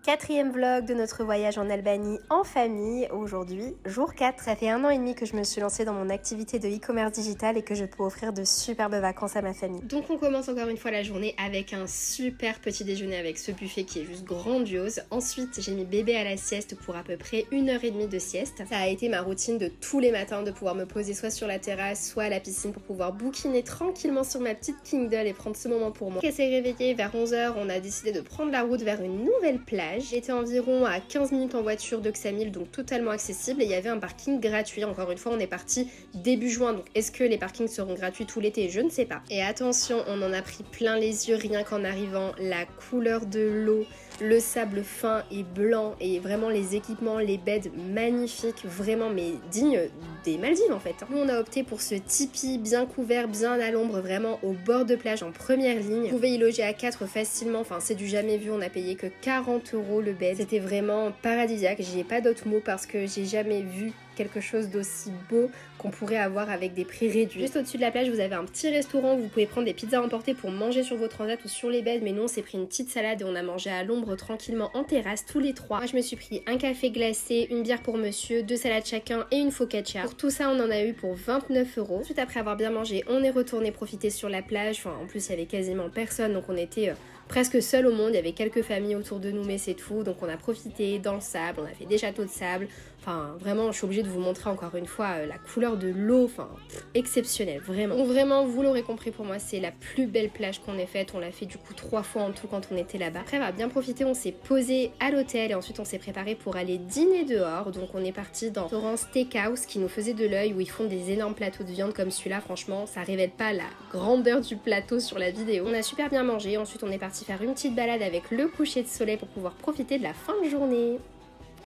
Quatrième vlog de notre voyage en Albanie en famille, aujourd'hui jour 4. Ça fait 1 an et demi que je me suis lancée dans mon activité de e-commerce digital et que je peux offrir de superbes vacances à ma famille. Donc on commence encore une fois la journée avec un super petit déjeuner avec ce buffet qui est juste grandiose. Ensuite j'ai mis bébé à la sieste pour à peu près 1h30 de sieste. Ça a été ma routine de tous les matins de pouvoir me poser soit sur la terrasse, soit à la piscine pour pouvoir bouquiner tranquillement sur ma petite Kindle et prendre ce moment pour moi. Elle s'est réveillée vers 11h, on a décidé de prendre la route vers une nouvelle plage. J'étais environ à 15 minutes en voiture de Ksamil, donc totalement accessible, et il y avait un parking gratuit. Encore une fois, on est parti début juin, donc est-ce que les parkings seront gratuits tout l'été? Je ne sais pas. Et attention, on en a pris plein les yeux rien qu'en arrivant. La couleur de l'eau, le sable fin et blanc, et vraiment les équipements, les beds magnifiques, vraiment mais dignes des Maldives en fait. Nous on a opté pour ce tipi bien couvert, bien à l'ombre, vraiment au bord de plage en première ligne. Vous pouvez y loger à 4 facilement, enfin c'est du jamais vu, on a payé que 40 € le bed. C'était vraiment paradisiaque, j'y ai pas d'autres mots parce que j'ai jamais vu quelque chose d'aussi beau qu'on pourrait avoir avec des prix réduits. Juste au-dessus de la plage, vous avez un petit restaurant où vous pouvez prendre des pizzas emportées pour manger sur vos transats ou sur les beds, mais nous on s'est pris une petite salade et on a mangé à l'ombre tranquillement en terrasse tous les trois. Moi je me suis pris un café glacé, une bière pour monsieur, 2 salades chacun et une focaccia. Pour tout ça on en a eu pour 29 €. Ensuite après avoir bien mangé, on est retourné profiter sur la plage. Enfin en plus il y avait quasiment personne, donc on était presque seul au monde. Il y avait quelques familles autour de nous mais c'est tout, donc on a profité dans le sable, on a fait des châteaux de sable. Enfin vraiment je suis obligée de vous montrer encore une fois la couleur de l'eau, enfin exceptionnelle vraiment. Donc vraiment vous l'aurez compris, pour moi c'est la plus belle plage qu'on ait faite. On l'a fait du coup 3 fois en tout quand on était là-bas. Après on a bien profité, on s'est posé à l'hôtel et ensuite on s'est préparé pour aller dîner dehors. Donc on est parti dans un restaurant Steakhouse qui nous faisait de l'œil, où ils font des énormes plateaux de viande comme celui-là. Franchement ça révèle pas la grandeur du plateau sur la vidéo. On a super bien mangé, ensuite on est parti faire une petite balade avec le coucher de soleil pour pouvoir profiter de la fin de journée.